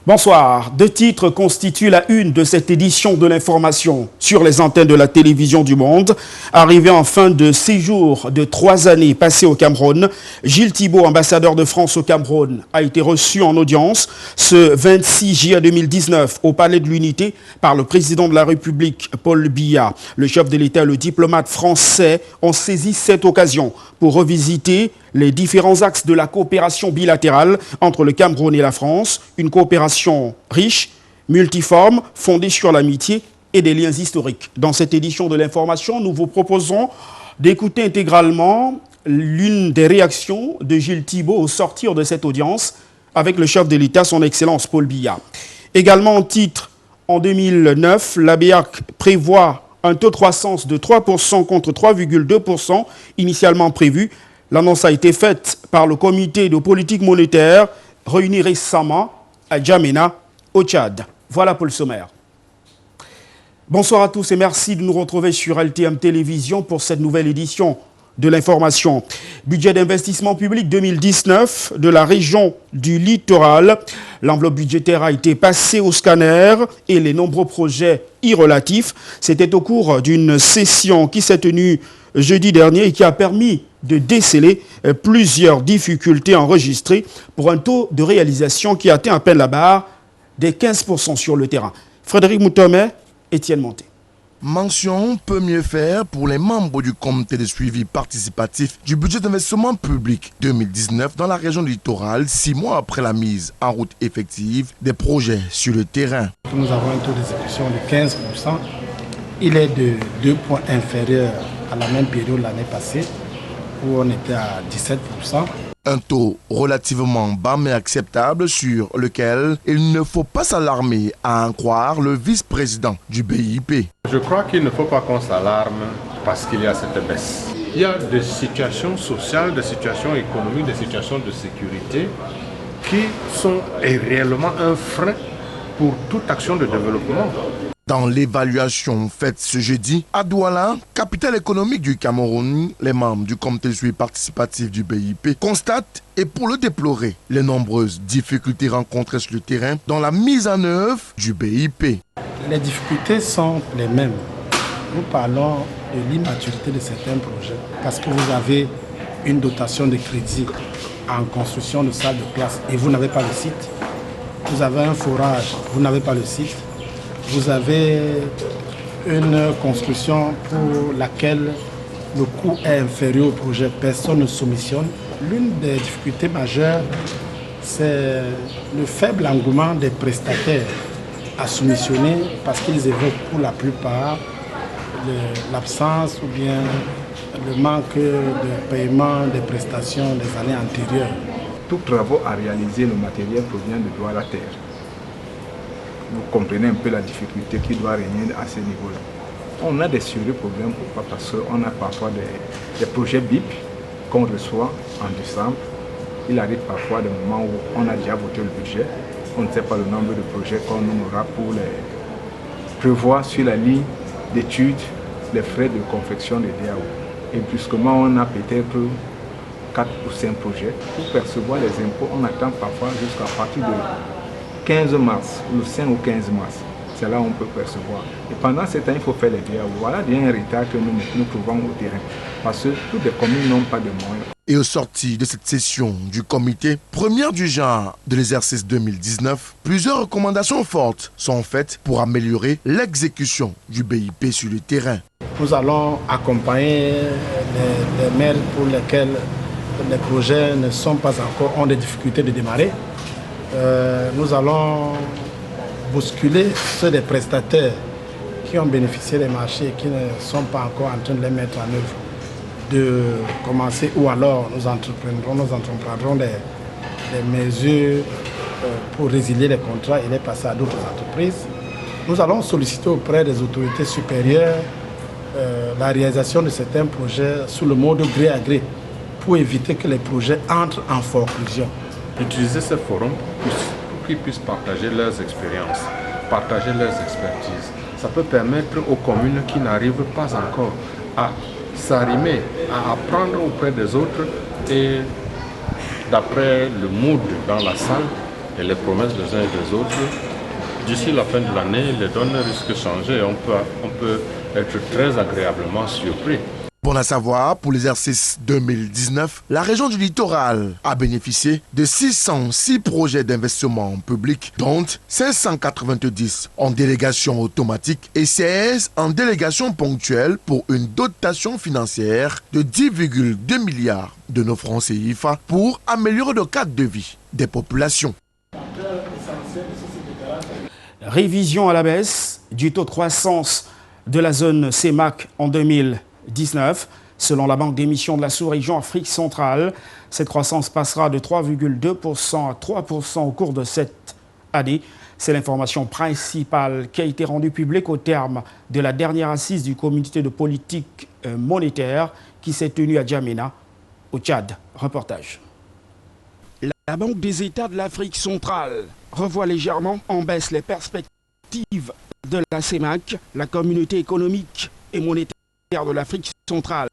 Bonsoir. Deux titres constituent la une de cette édition de l'information sur les antennes de la télévision du monde. Arrivé en fin de séjour de 3 années passées au Cameroun, Gilles Thibault, ambassadeur de France au Cameroun, a été reçu en audience ce 26 juillet 2019 au Palais de l'Unité par le président de la République, Paul Biya. Le chef de l'État et le diplomate français ont saisi cette occasion pour revisiter les différents axes de la coopération bilatérale entre le Cameroun et la France, une coopération riche, multiforme, fondée sur l'amitié et des liens historiques. Dans cette édition de l'information, nous vous proposons d'écouter intégralement l'une des réactions de Gilles Thibault au sortir de cette audience avec le chef de l'État, son Excellence Paul Biya. Également en titre, en 2009, la BEAC prévoit un taux de croissance de 3% contre 3,2% initialement prévu. L'annonce a été faite par le comité de politique monétaire réuni récemment à Djamena, au Tchad. Voilà pour le sommaire. Bonsoir à tous et merci de nous retrouver sur LTM Télévision pour cette nouvelle édition de l'information. Budget d'investissement public 2019 de la région du littoral. L'enveloppe budgétaire a été passée au scanner et les nombreux projets y relatifs. C'était au cours d'une session qui s'est tenue jeudi dernier et qui a permis de déceler plusieurs difficultés enregistrées pour un taux de réalisation qui atteint à peine la barre des 15% sur le terrain. Frédéric Moutomé, Étienne Monté. Mention peut mieux faire pour les membres du comité de suivi participatif du budget d'investissement public 2019 dans la région littorale, 6 mois après la mise en route effective des projets sur le terrain. Nous avons un taux d'exécution de 15%. Il est de 2 points inférieur à la même période l'année passée, où on était à 17%. Un taux relativement bas mais acceptable sur lequel il ne faut pas s'alarmer, à en croire le vice-président du BIP. Je crois qu'il ne faut pas qu'on s'alarme parce qu'il y a cette baisse. Il y a des situations sociales, des situations économiques, des situations de sécurité qui sont réellement un frein pour toute action de développement. Dans l'évaluation faite ce jeudi, à Douala, capitale économique du Cameroun, les membres du comité de suivi participatif du BIP constatent, et pour le déplorer, les nombreuses difficultés rencontrées sur le terrain dans la mise en œuvre du BIP. Les difficultés sont les mêmes. Nous parlons de l'immaturité de certains projets parce que vous avez une dotation de crédit en construction de salles de classe et vous n'avez pas le site. Vous avez un forage, vous n'avez pas le site. Vous avez une construction pour laquelle le coût est inférieur au projet, personne ne soumissionne. L'une des difficultés majeures, c'est le faible engouement des prestataires à soumissionner parce qu'ils évoquent pour la plupart l'absence ou bien le manque de paiement des prestations des années antérieures. Tous travaux à réaliser, le matériel provient de Douala Terre. Vous comprenez un peu la difficulté qui doit régner à ce niveau-là. On a des sérieux problèmes, pourquoi? Parce qu'on a parfois des projets BIP qu'on reçoit en décembre. Il arrive parfois des moments où on a déjà voté le budget, on ne sait pas le nombre de projets qu'on aura pour les prévoir sur la ligne d'études, les frais de confection des DAO. Et brusquement, on a peut-être 4 ou 5 projets. Pour percevoir les impôts, on attend parfois jusqu'à partir de 15 mars, le 5 ou 15 mars, c'est là où on peut percevoir. Et pendant ce temps, il faut faire les DAO. Voilà il y a un retard que nous trouvons au terrain. Parce que toutes les communes n'ont pas de moyens. Et au sorti de cette session du comité, première du genre de l'exercice 2019, plusieurs recommandations fortes sont faites pour améliorer l'exécution du BIP sur le terrain. Nous allons accompagner les maires pour lesquels les projets ne sont pas encore, ont des difficultés de démarrer. Nous allons bousculer ceux des prestataires qui ont bénéficié des marchés et qui ne sont pas encore en train de les mettre en œuvre, de commencer ou alors nous entreprendrons des mesures pour résilier les contrats et les passer à d'autres entreprises. Nous allons solliciter auprès des autorités supérieures la réalisation de certains projets sous le mode gré à gré pour éviter que les projets entrent en forclusion. Utiliser ce forum pour qu'ils puissent partager leurs expériences, partager leurs expertises. Ça peut permettre aux communes qui n'arrivent pas encore à s'arrimer, à apprendre auprès des autres et d'après le mood dans la salle, et les promesses des uns et des autres, d'ici la fin de l'année, les données risquent de changer et on peut être très agréablement surpris. Bon à savoir, pour l'exercice 2019, la région du littoral a bénéficié de 606 projets d'investissement public, dont 590 en délégation automatique et 16 en délégation ponctuelle pour une dotation financière de 10,2 milliards de nos francs CFA pour améliorer le cadre de vie des populations. Révision à la baisse du taux de croissance de la zone CEMAC en 2019. Selon la Banque d'émission de la sous-région Afrique centrale, cette croissance passera de 3,2% à 3% au cours de cette année. C'est l'information principale qui a été rendue publique au terme de la dernière assise du comité de politique monétaire qui s'est tenue à Djamena, au Tchad. Reportage. La Banque des États de l'Afrique centrale revoit légèrement en baisse les perspectives de la CEMAC, la communauté économique et monétaire de l'Afrique centrale.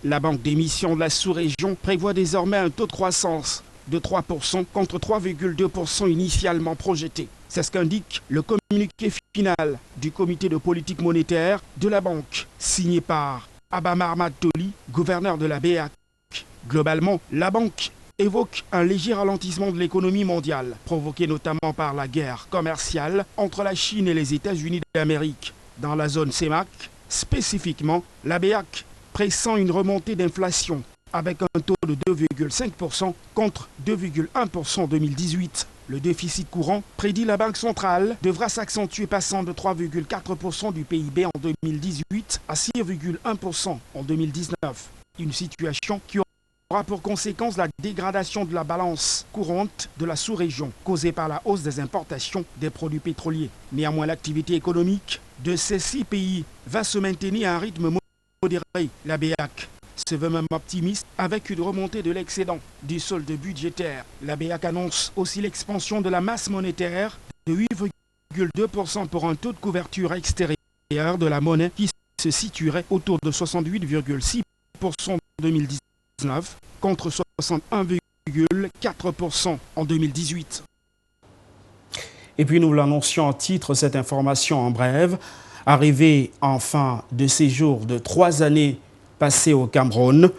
La Banque d'émission de la sous-région prévoit désormais un taux de croissance de 3% contre 3,2% initialement projeté. C'est ce qu'indique le communiqué final du comité de politique monétaire de la banque, signé par Abba Mahmad Toli, gouverneur de la BEAC. Globalement, la banque évoque un léger ralentissement de l'économie mondiale, provoqué notamment par la guerre commerciale entre la Chine et les États-Unis d'Amérique. Dans la zone CEMAC, spécifiquement, la BEAC pressent une remontée d'inflation avec un taux de 2,5% contre 2,1% en 2018. Le déficit courant, prédit la Banque centrale, devra s'accentuer passant de 3,4% du PIB en 2018 à 6,1% en 2019. Une situation qui aura pour conséquence la dégradation de la balance courante de la sous-région, causée par la hausse des importations des produits pétroliers. Néanmoins, l'activité économique de ces 6 pays va se maintenir à un rythme modéré. La BEAC se veut même optimiste avec une remontée de l'excédent du solde budgétaire. La BEAC annonce aussi l'expansion de la masse monétaire de 8,2% pour un taux de couverture extérieure de la monnaie qui se situerait autour de 68,6% en 2019 contre 61,4% en 2018. Et puis nous l'annoncions en titre, cette information en brève. Arrivé en fin de séjour de 3 années passées au Cameroun,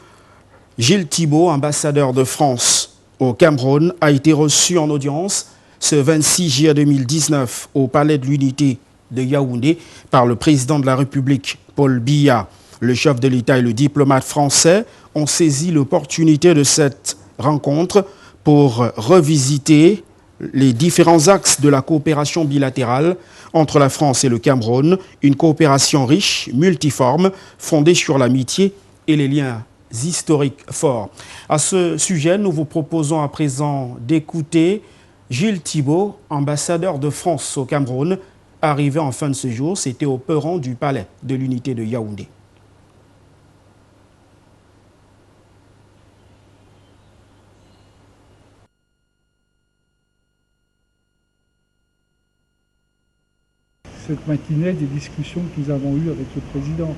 Gilles Thibault, ambassadeur de France au Cameroun, a été reçu en audience ce 26 juillet 2019 au Palais de l'Unité de Yaoundé par le président de la République, Paul Biya. Le chef de l'État et le diplomate français ont saisi l'opportunité de cette rencontre pour revisiter les différents axes de la coopération bilatérale entre la France et le Cameroun, une coopération riche, multiforme, fondée sur l'amitié et les liens historiques forts. À ce sujet, nous vous proposons à présent d'écouter Gilles Thibault, ambassadeur de France au Cameroun, arrivé en fin de séjour. C'était au perron du Palais de l'Unité de Yaoundé. Cette matinée, des discussions que nous avons eues avec le président,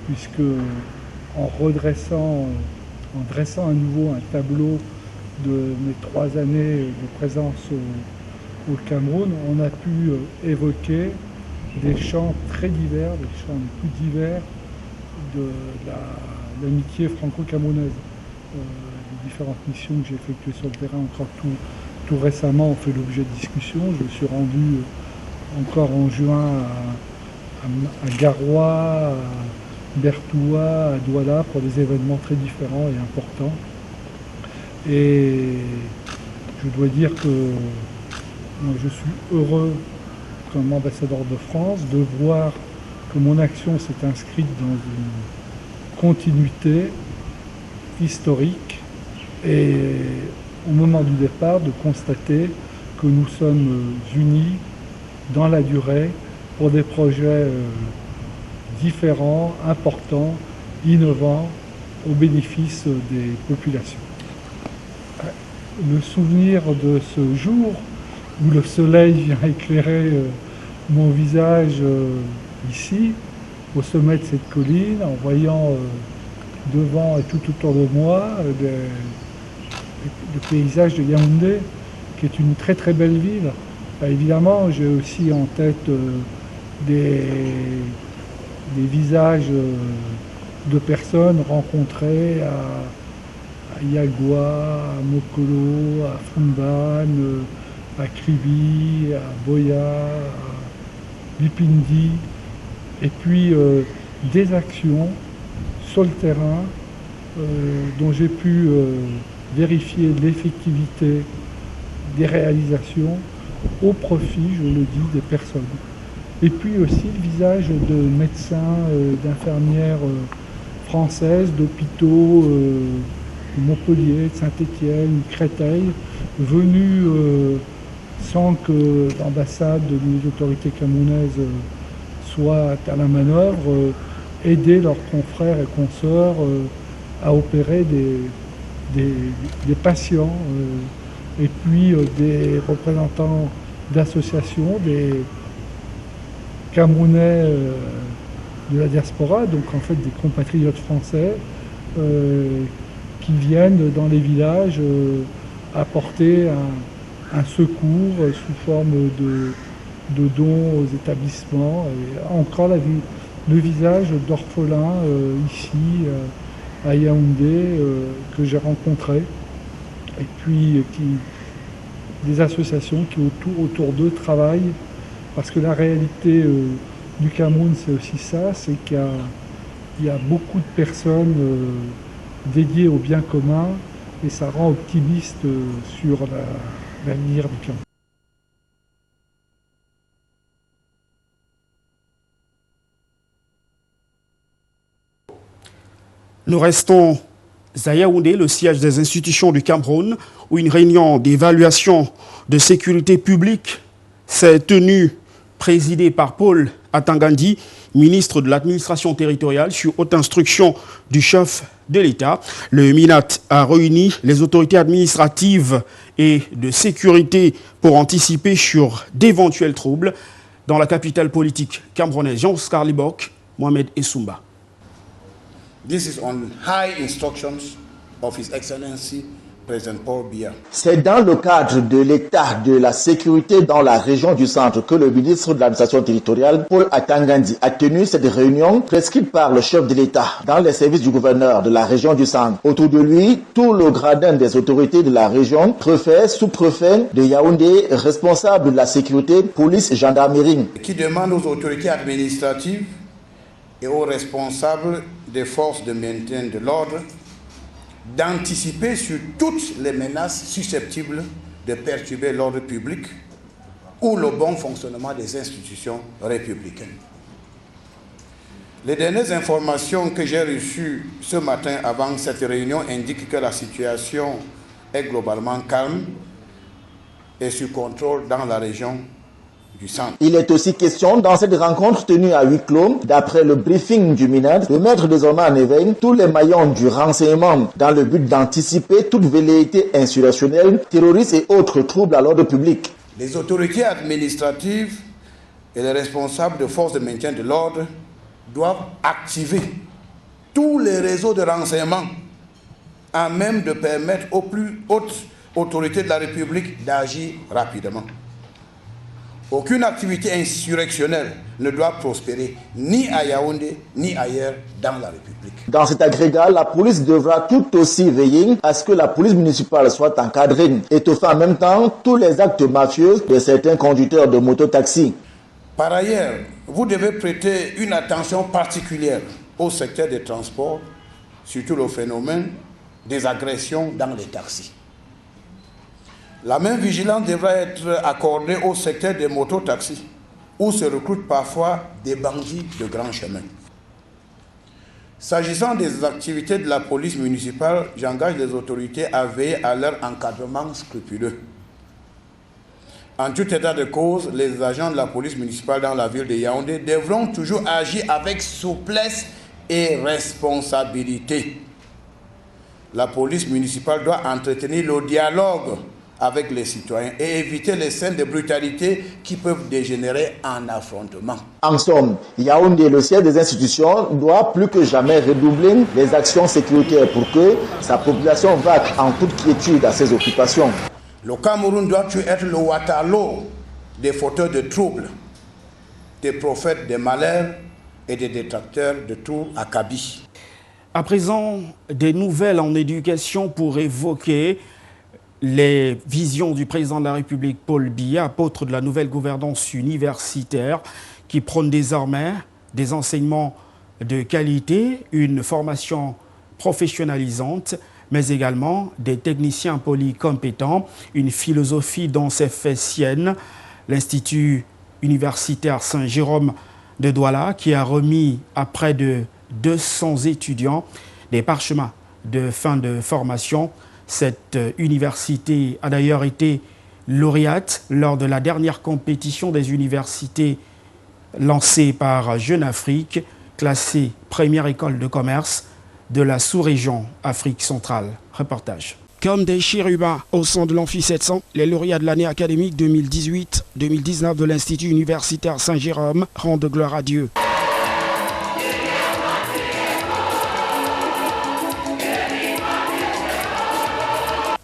puisque en dressant à nouveau un tableau de mes 3 années de présence au Cameroun, on a pu évoquer des champs très divers, des champs les plus divers de l'amitié franco-camerounaise. Les différentes missions que j'ai effectuées sur le terrain, encore tout récemment, ont fait l'objet de discussions. Je me suis rendu encore en juin à Garoua, à Bertoua, à Douala pour des événements très différents et importants. Et je dois dire que moi, je suis heureux comme ambassadeur de France de voir que mon action s'est inscrite dans une continuité historique et au moment du départ de constater que nous sommes unis dans la durée pour des projets différents, importants, innovants, au bénéfice des populations. Le souvenir de ce jour où le soleil vient éclairer mon visage ici, au sommet de cette colline, en voyant devant et tout autour de moi le paysage de Yaoundé, qui est une très très belle ville. Évidemment, j'ai aussi en tête des visages de personnes rencontrées à Yagua, à Mokolo, à Fumban, à Kribi, à Boya, à Bipindi, et puis des actions sur le terrain dont j'ai pu vérifier l'effectivité des réalisations au profit, je le dis, des personnes. Et puis aussi le visage de médecins, d'infirmières françaises, d'hôpitaux de Montpellier, de Saint-Étienne, de Créteil, venus sans que l'ambassade des autorités camerounaises soit à la manœuvre, aider leurs confrères et consoeurs à opérer des patients et puis des représentants d'associations, des Camerounais de la diaspora, donc en fait des compatriotes français qui viennent dans les villages apporter un secours sous forme de dons aux établissements. Et encore le visage d'orphelins ici à Yaoundé que j'ai rencontré, et puis des associations qui autour d'eux travaillent, parce que la réalité du Cameroun, c'est aussi ça, c'est qu'il y a beaucoup de personnes dédiées au bien commun, et ça rend optimiste sur l'avenir du Cameroun. Nous restons à Yaoundé, le siège des institutions du Cameroun, où une réunion d'évaluation de sécurité publique s'est tenue, présidée par Paul Atangandi, ministre de l'administration territoriale, sur haute instruction du chef de l'État. Le MINAT a réuni les autorités administratives et de sécurité pour anticiper sur d'éventuels troubles dans la capitale politique camerounaise. Jean-Oscar Libok, Mohamed Essoumba. This is on high instructions of His Excellency President Paul Biya. C'est dans le cadre de l'état de la sécurité dans la région du centre que le ministre de l'administration territoriale, Paul Atangandi, a tenu cette réunion prescrite par le chef de l'État dans les services du gouverneur de la région du centre. Autour de lui, tout le gradin des autorités de la région, préfet, sous-préfet de Yaoundé, responsable de la sécurité, police, gendarmerie. Qui demande aux autorités administratives et aux responsables des forces de maintien de l'ordre d'anticiper sur toutes les menaces susceptibles de perturber l'ordre public ou le bon fonctionnement des institutions républicaines. Les dernières informations que j'ai reçues ce matin avant cette réunion indiquent que la situation est globalement calme et sous contrôle dans la région du centre. Il est aussi question dans cette rencontre tenue à huis clos, d'après le briefing du MINAT, de mettre désormais en éveil tous les maillons du renseignement dans le but d'anticiper toute velléité insurrectionnelle, terroriste et autres troubles à l'ordre public. Les autorités administratives et les responsables de forces de maintien de l'ordre doivent activer tous les réseaux de renseignement à même de permettre aux plus hautes autorités de la République d'agir rapidement. Aucune activité insurrectionnelle ne doit prospérer ni à Yaoundé ni ailleurs dans la République. Dans cet agrégat, la police devra tout aussi veiller à ce que la police municipale soit encadrée, étouffant en même temps tous les actes mafieux de certains conducteurs de mototaxi. Par ailleurs, vous devez prêter une attention particulière au secteur des transports, surtout le phénomène des agressions dans les taxis. La même vigilance devra être accordée au secteur des mototaxis, où se recrutent parfois des bandits de grand chemin. S'agissant des activités de la police municipale, j'engage les autorités à veiller à leur encadrement scrupuleux. En tout état de cause, les agents de la police municipale dans la ville de Yaoundé devront toujours agir avec souplesse et responsabilité. La police municipale doit entretenir le dialogue avec les citoyens et éviter les scènes de brutalité qui peuvent dégénérer en affrontement. En somme, Yaoundé, le siège des institutions, doit plus que jamais redoubler les actions sécuritaires pour que sa population vaque en toute quiétude à ses occupations. Le Cameroun doit-tu être le Waterloo des fauteurs de troubles, des prophètes des malheurs et des détracteurs de tout acabit? À présent, des nouvelles en éducation pour évoquer les visions du président de la République, Paul Biya, apôtre de la nouvelle gouvernance universitaire, qui prône désormais des enseignements de qualité, une formation professionnalisante, mais également des techniciens polycompétents, une philosophie dont s'est fait sienne l'Institut universitaire Saint-Jérôme de Douala, qui a remis à près de 200 étudiants des parchemins de fin de formation. Cette université a d'ailleurs été lauréate lors de la dernière compétition des universités lancée par Jeune Afrique, classée première école de commerce de la sous-région Afrique centrale. Reportage. Comme des chérubins au sein de l'Amphi 700, les lauréats de l'année académique 2018-2019 de l'Institut universitaire Saint-Jérôme rendent gloire à Dieu.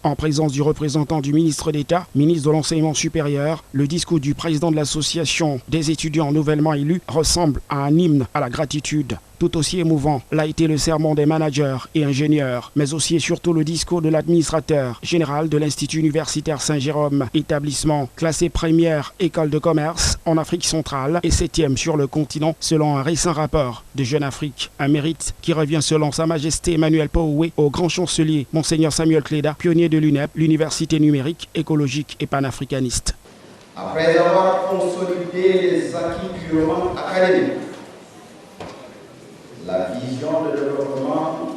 En présence du représentant du ministre d'État, ministre de l'Enseignement supérieur, le discours du président de l'association des étudiants nouvellement élus ressemble à un hymne à la gratitude. Tout aussi émouvant l'a été le sermon des managers et ingénieurs, mais aussi et surtout le discours de l'administrateur général de l'Institut universitaire Saint-Jérôme, établissement classé première école de commerce en Afrique centrale et 7e sur le continent selon un récent rapport de Jeune Afrique. Un mérite qui revient selon Sa Majesté Emmanuel Poué au grand chancelier Monseigneur Samuel Cléda, pionnier de l'UNEP, l'université numérique, écologique et panafricaniste. Après avoir consolidé les acquis purement académiques, la vision de développement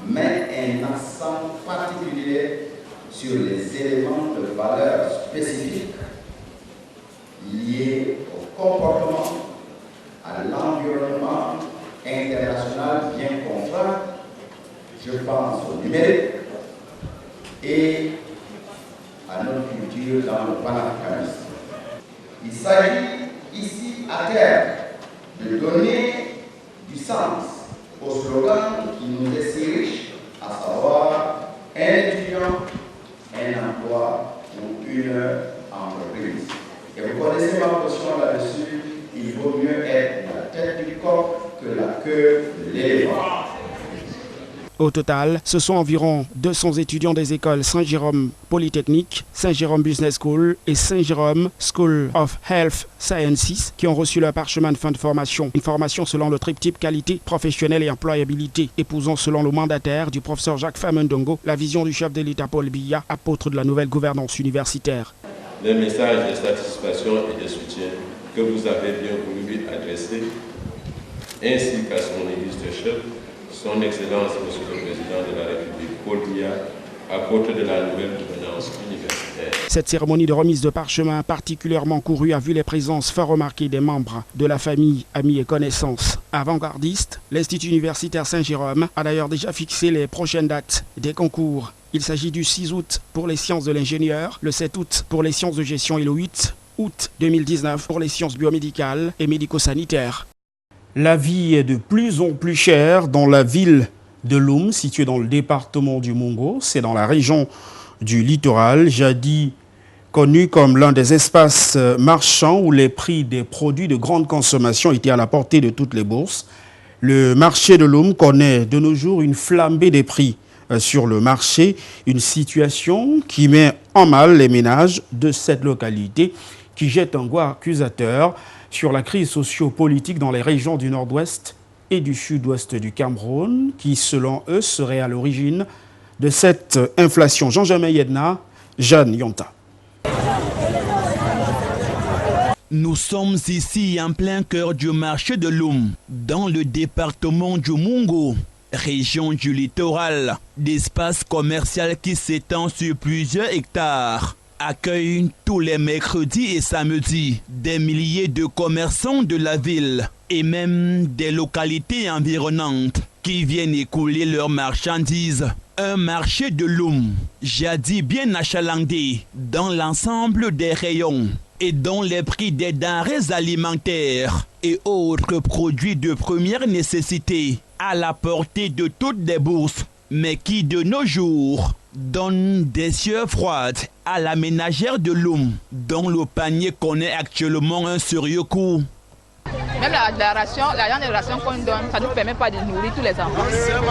met un accent particulier sur les éléments de valeur spécifiques liés au comportement, à l'environnement international bien contraint, je pense au numérique et à notre culture dans le panafricanisme. Il s'agit ici à terme de donner du sens au slogan qui nous est si riche, à savoir un étudiant, un emploi ou une entreprise. Et vous connaissez ma position là-dessus, il vaut mieux être la tête du coq que la queue de l'éléphant. Au total, ce sont environ 200 étudiants des écoles Saint-Jérôme Polytechnique, Saint-Jérôme Business School et Saint-Jérôme School of Health Sciences qui ont reçu leur parchemin de fin de formation. Une formation selon le triptyque qualité, professionnelle et employabilité, épousant selon le mandataire du professeur Jacques Famendongo la vision du chef de l'État Paul Biya, apôtre de la nouvelle gouvernance universitaire. Le message de satisfaction et de soutien que vous avez bien voulu lui adresser, ainsi qu'à son illustre chef, Son Excellence, Monsieur le Président de la République, Paul Biya, apôtre de la nouvelle gouvernance universitaire. Cette cérémonie de remise de parchemin particulièrement courue a vu les présences fort remarquées des membres de la famille, amis et connaissances. Avant-gardiste, l'Institut universitaire Saint-Jérôme a d'ailleurs déjà fixé les prochaines dates des concours. Il s'agit du 6 août pour les sciences de l'ingénieur, le 7 août pour les sciences de gestion et le 8 août 2019 pour les sciences biomédicales et médico-sanitaires. La vie est de plus en plus chère dans la ville de Loum, située dans le département du Mungo. C'est dans la région du littoral, jadis connu comme l'un des espaces marchands où les prix des produits de grande consommation étaient à la portée de toutes les bourses. Le marché de Loum connaît de nos jours une flambée des prix sur le marché, une situation qui met en mal les ménages de cette localité, qui jette un goût accusateur sur la crise socio-politique dans les régions du nord-ouest et du sud-ouest du Cameroun, qui, selon eux, serait à l'origine de cette inflation. Jean-Germain Yedna, Jeanne Yonta. Nous sommes ici en plein cœur du marché de Loum, dans le département du Mungo, région du littoral, d'espace commercial qui s'étend sur plusieurs hectares. Accueille tous les mercredis et samedis des milliers de commerçants de la ville et même des localités environnantes qui viennent écouler leurs marchandises. Un marché de Loum, jadis bien achalandé dans l'ensemble des rayons et dont les prix des denrées alimentaires et autres produits de première nécessité à la portée de toutes les bourses mais qui de nos jours donne des sueurs froides à la ménagère de Loum, dont le panier connaît actuellement un sérieux coup. Même la ration qu'on donne, ça ne nous permet pas de nourrir tous les enfants.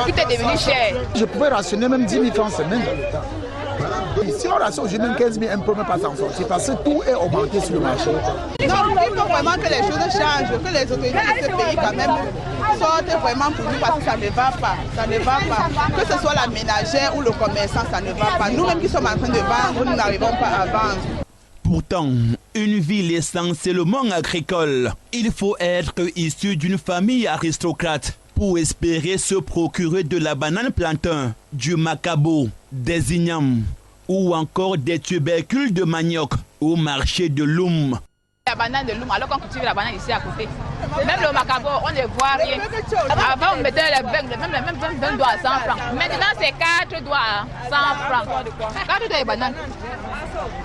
Tout est devenu cher. Je pouvais rationner même 10 000 francs semaine. Si on rationne aujourd'hui même 15 000, on ne peut même pas s'en sortir parce que tout est augmenté sur le marché. Non, il faut vraiment que les choses changent, que les autorités de ce pays quand même sortent vraiment pour nous parce que ça ne va pas. Ça ne va pas. Que ce soit la ménagère ou le commerçant, ça ne va pas. Nous-mêmes qui sommes en train de vendre, nous n'arrivons pas à vendre. Pourtant, une ville essentiellement agricole, il faut être issu d'une famille aristocrate pour espérer se procurer de la banane plantain, du macabo, des ignames ou encore des tubercules de manioc au marché de Loum. La banane de Loum, alors qu'on cultive la banane ici à côté. Même le macabo, on ne voit rien. Avant, on mettait les même doigts à 100 francs. Maintenant, c'est 4 doigts à 100 francs. 4 doigts de banane.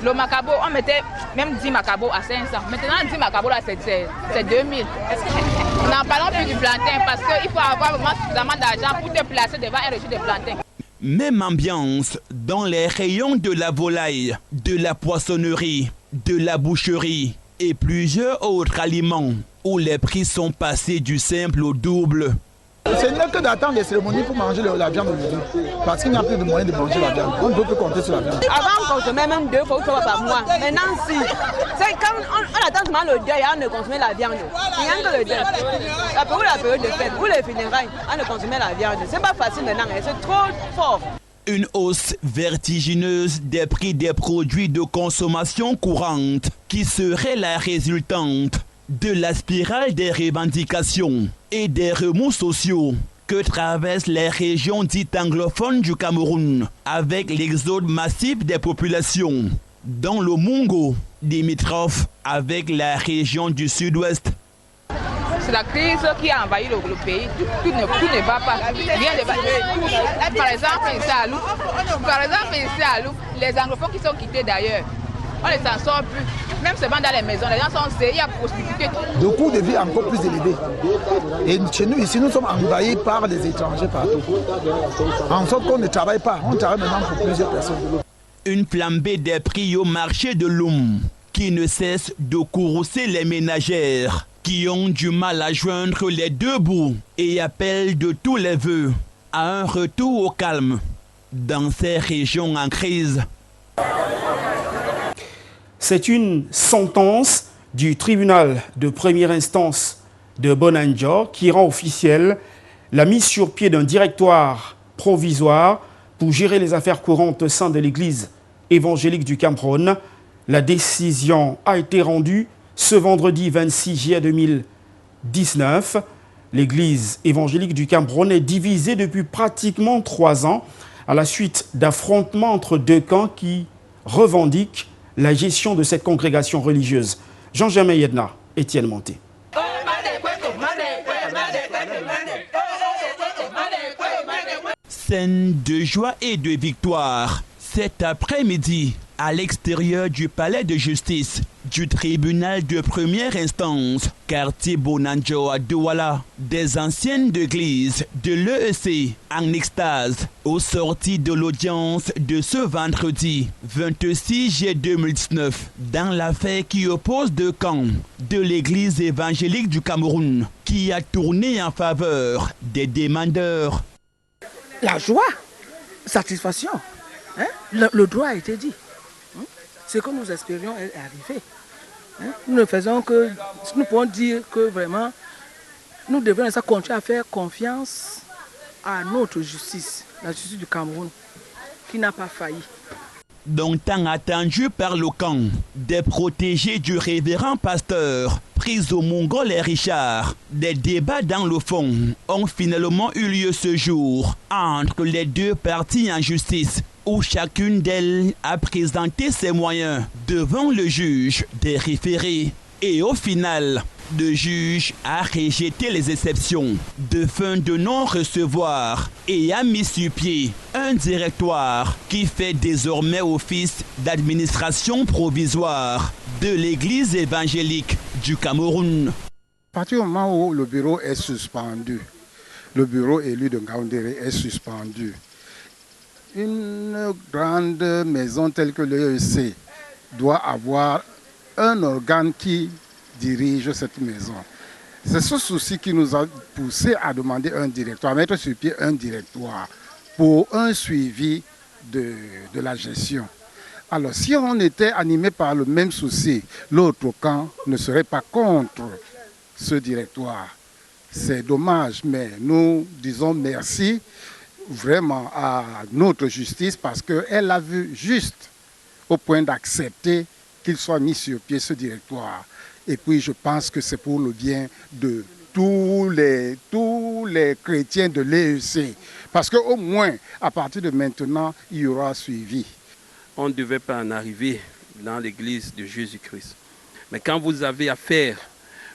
Le macabo, on mettait même 10 macabos à 500. Maintenant, 10 macabos, là, c'est 2000. On n'en parlons plus du plantain parce qu'il faut avoir vraiment suffisamment d'argent pour te placer devant un reçu de plantain. Même ambiance dans les rayons de la volaille, de la poissonnerie, de la boucherie et plusieurs autres aliments où les prix sont passés du simple au double. Ce n'est que d'attendre les cérémonies pour manger la viande aujourd'hui. Parce qu'il n'y a plus de moyens de manger la viande. On ne peut plus compter sur la viande. Avant, on consommait même 2 fois par mois. Maintenant, si. C'est quand on attend seulement le deuil, on ne consomme la viande. Rien que le deuil. La période de fête ou les funérailles, on ne consomme la viande. C'est pas facile maintenant, c'est trop fort. Une hausse vertigineuse des prix des produits de consommation courante qui serait la résultante de la spirale des revendications et des remous sociaux que traversent les régions dites anglophones du Cameroun avec l'exode massif des populations dans le Mungo, limitrophe avec la région du sud-ouest. C'est la crise qui a envahi le pays. Tout ne va pas. Rien ne va. Par exemple, ici à Loum, les anglophones qui sont quittés d'ailleurs, on ne s'en sort plus. Même seulement dans les maisons, les gens sont serrés, il y a prostitution. Le coût de vie est encore plus élevé. Et chez nous, ici, nous sommes envahis par les étrangers partout. En sorte qu'on ne travaille pas. On travaille maintenant pour plusieurs personnes. Une flambée des prix au marché de Loum qui ne cesse de courroucer les ménagères qui ont du mal à joindre les deux bouts et appellent de tous les vœux à un retour au calme dans ces régions en crise. C'est une sentence du tribunal de première instance de Bonanjo qui rend officielle la mise sur pied d'un directoire provisoire pour gérer les affaires courantes au sein de l'Église évangélique du Cameroun. La décision a été rendue ce vendredi 26 juillet 2019. L'Église évangélique du Cameroun est divisée depuis pratiquement 3 ans à la suite d'affrontements entre deux camps qui revendiquent la gestion de cette congrégation religieuse. Jean-Germain Yedna, Étienne Monté. Scène de joie et de victoire. Cet après-midi, à l'extérieur du palais de justice du tribunal de première instance, quartier Bonanjo à Douala, des anciennes d'église de l'EEC en extase aux sorties de l'audience de ce vendredi 26 juillet 2019 dans l'affaire qui oppose deux camps de l'église évangélique du Cameroun qui a tourné en faveur des demandeurs. La joie, satisfaction, hein? Le droit a été dit. Ce que nous espérions est arrivé. Nous ne faisons que, nous pouvons dire que vraiment, nous devons continuer à faire confiance à notre justice, la justice du Cameroun, qui n'a pas failli. Donc tant attendu par le camp des protégés du révérend pasteur pris au Mongol et Richard, des débats dans le fond ont finalement eu lieu ce jour entre les deux parties en justice, où chacune d'elles a présenté ses moyens devant le juge des référés. Et au final, le juge a rejeté les exceptions de fin de non-recevoir et a mis sur pied un directoire qui fait désormais office d'administration provisoire de l'Église évangélique du Cameroun. À partir du moment où le bureau est suspendu, le bureau élu de Ngaoundéré est suspendu, Une grande maison telle que l'EEC doit avoir un organe qui dirige cette maison. C'est ce souci qui nous a poussé à demander un directoire, à mettre sur pied un directoire pour un suivi de la gestion. Alors si on était animé par le même souci, l'autre camp ne serait pas contre ce directoire. C'est dommage, mais nous disons merci vraiment à notre justice parce qu'elle a vu juste au point d'accepter qu'il soit mis sur pied ce directoire. Et puis je pense que c'est pour le bien de tous les chrétiens de l'EEC. Parce qu'au moins, à partir de maintenant, il y aura suivi. On ne devait pas en arriver dans l'église de Jésus-Christ. Mais quand vous avez affaire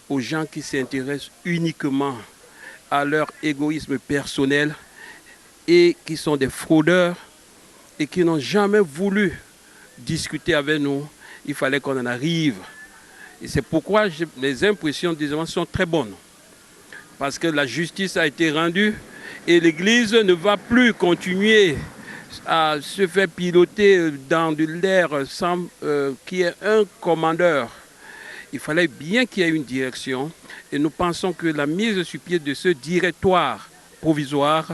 aux gens qui s'intéressent uniquement à leur égoïsme personnel et qui sont des fraudeurs et qui n'ont jamais voulu discuter avec nous, il fallait qu'on en arrive. Et c'est pourquoi les impressions des gens sont très bonnes. Parce que la justice a été rendue et l'Église ne va plus continuer à se faire piloter dans de l'air sans qu'il y ait un commandeur. Il fallait bien qu'il y ait une direction et nous pensons que la mise sur pied de ce directoire provisoire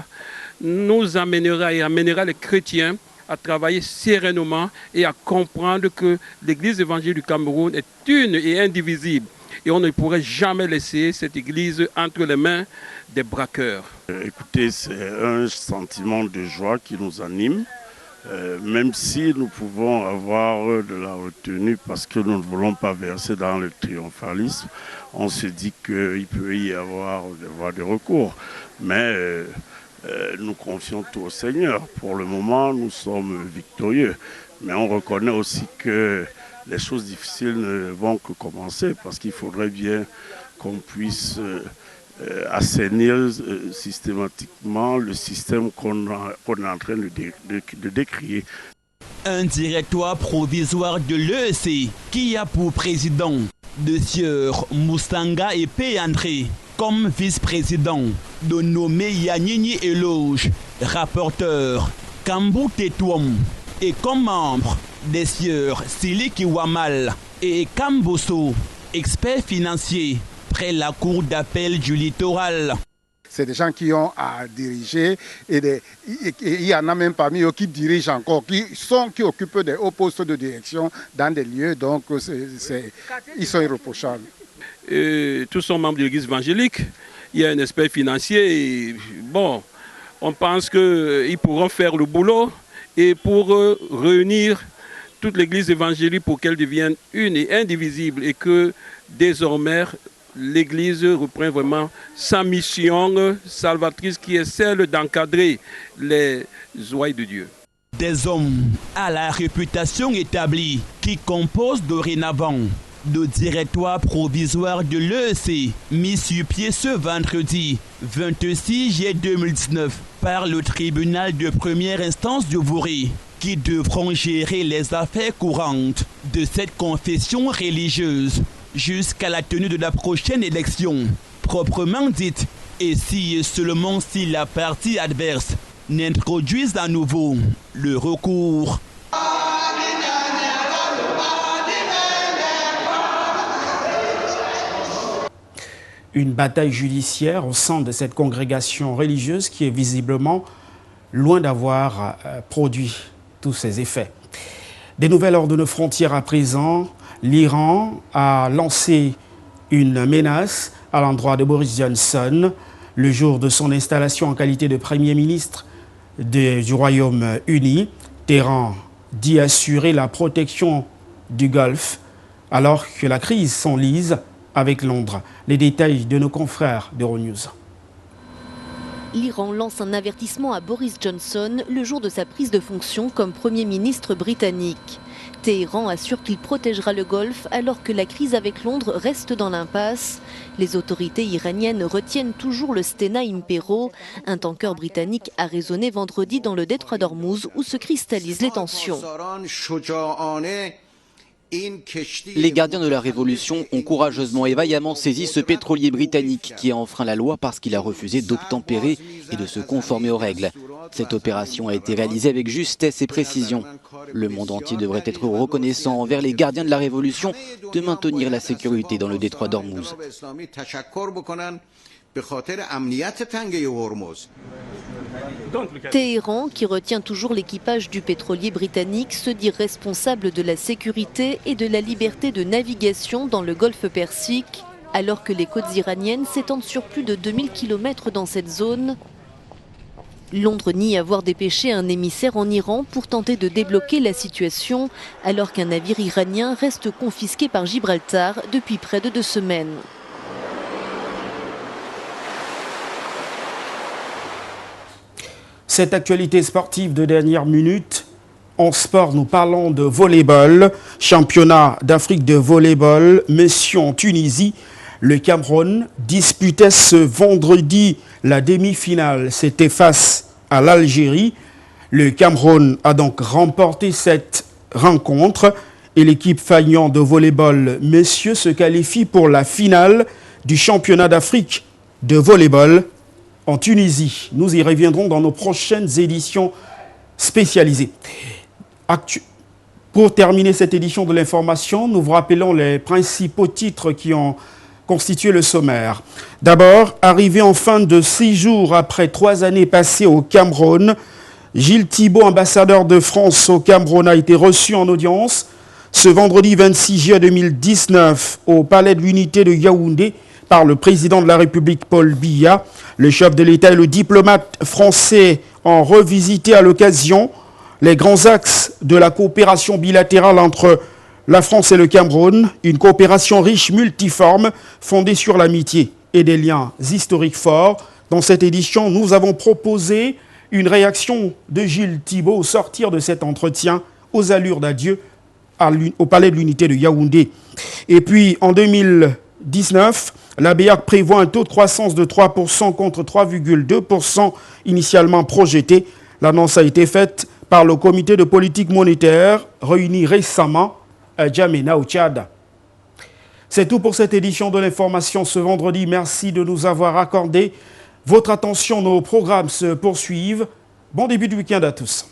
nous amènera et amènera les chrétiens à travailler sereinement et à comprendre que l'Église évangélique du Cameroun est une et indivisible. Et on ne pourrait jamais laisser cette Église entre les mains des braqueurs. Écoutez, c'est un sentiment de joie qui nous anime, même si nous pouvons avoir de la retenue parce que nous ne voulons pas verser dans le triomphalisme. On se dit qu'il peut y avoir des voies de recours, mais nous confions tout au Seigneur. Pour le moment, nous sommes victorieux, mais on reconnaît aussi que les choses difficiles ne vont que commencer parce qu'il faudrait bien qu'on puisse assainir systématiquement le système qu'on est en train de décrier. Un directoire provisoire de l'EEC qui a pour président de Sieur Moustanga et P. André, comme vice-président de nommer Yanini Eloge, rapporteur Kambou Tetouam, et comme membre des sieurs Siliki Wamal et Kamboso, expert financier près la cour d'appel du littoral. C'est des gens qui ont à diriger et il y en a même parmi eux qui dirigent encore, qui occupent des hauts postes de direction dans des lieux, donc ils sont irréprochables. Tous sont membres de l'église évangélique, il y a un expert financier, et bon, on pense qu'ils pourront faire le boulot et pour réunir toute l'église évangélique pour qu'elle devienne une et indivisible et que désormais l'église reprend vraiment sa mission salvatrice qui est celle d'encadrer les ouailles de Dieu. Des hommes à la réputation établie qui composent dorénavant le directoire provisoire de l'EEC mis sur pied ce vendredi 26 juillet 2019 par le tribunal de première instance de Vouré qui devront gérer les affaires courantes de cette confession religieuse jusqu'à la tenue de la prochaine élection proprement dite et si et seulement si la partie adverse n'introduise à nouveau le recours. Une bataille judiciaire au sein de cette congrégation religieuse qui est visiblement loin d'avoir produit tous ses effets. Des nouvelles hors de nos frontières à présent. L'Iran a lancé une menace à l'endroit de Boris Johnson le jour de son installation en qualité de Premier ministre du Royaume-Uni. Téhéran dit assurer la protection du Golfe alors que la crise s'enlise avec Londres. Les détails de nos confrères d'Euronews. L'Iran lance un avertissement à Boris Johnson le jour de sa prise de fonction comme Premier ministre britannique. Téhéran assure qu'il protégera le Golfe alors que la crise avec Londres reste dans l'impasse. Les autorités iraniennes retiennent toujours le Stena Impero. Un tanker britannique a résonné vendredi dans le détroit d'Ormuz où se cristallisent les tensions. Les gardiens de la Révolution ont courageusement et vaillamment saisi ce pétrolier britannique qui a enfreint la loi parce qu'il a refusé d'obtempérer et de se conformer aux règles. Cette opération a été réalisée avec justesse et précision. Le monde entier devrait être reconnaissant envers les gardiens de la Révolution de maintenir la sécurité dans le détroit d'Ormuz. Téhéran, qui retient toujours l'équipage du pétrolier britannique, se dit responsable de la sécurité et de la liberté de navigation dans le golfe Persique, alors que les côtes iraniennes s'étendent sur plus de 2000 km dans cette zone. Londres nie avoir dépêché un émissaire en Iran pour tenter de débloquer la situation, alors qu'un navire iranien reste confisqué par Gibraltar depuis près de 2 semaines. Cette actualité sportive de dernière minute, en sport, nous parlons de volleyball, championnat d'Afrique de volleyball, messieurs en Tunisie. Le Cameroun disputait ce vendredi la demi-finale, c'était face à l'Algérie. Le Cameroun a donc remporté cette rencontre et l'équipe Fagnon de volleyball, messieurs, se qualifie pour la finale du championnat d'Afrique de volleyball en Tunisie. Nous y reviendrons dans nos prochaines éditions spécialisées. Pour terminer cette édition de l'information, nous vous rappelons les principaux titres qui ont constitué le sommaire. D'abord, arrivé en fin de séjour après 3 années passées au Cameroun, Gilles Thibault, ambassadeur de France au Cameroun, a été reçu en audience ce vendredi 26 juillet 2019 au Palais de l'Unité de Yaoundé par le président de la République Paul Biya. Le chef de l'État et le diplomate français ont revisité à l'occasion les grands axes de la coopération bilatérale entre la France et le Cameroun, une coopération riche, multiforme, fondée sur l'amitié et des liens historiques forts. Dans cette édition, nous avons proposé une réaction de Gilles Thibault au sortir de cet entretien aux allures d'adieu au Palais de l'Unité de Yaoundé. Et puis, en 2019, la BEAC prévoit un taux de croissance de 3% contre 3,2% initialement projeté. L'annonce a été faite par le comité de politique monétaire réuni récemment à Djamena au Tchad. C'est tout pour cette édition de l'information ce vendredi. Merci de nous avoir accordé votre attention. Nos programmes se poursuivent. Bon début de week-end à tous.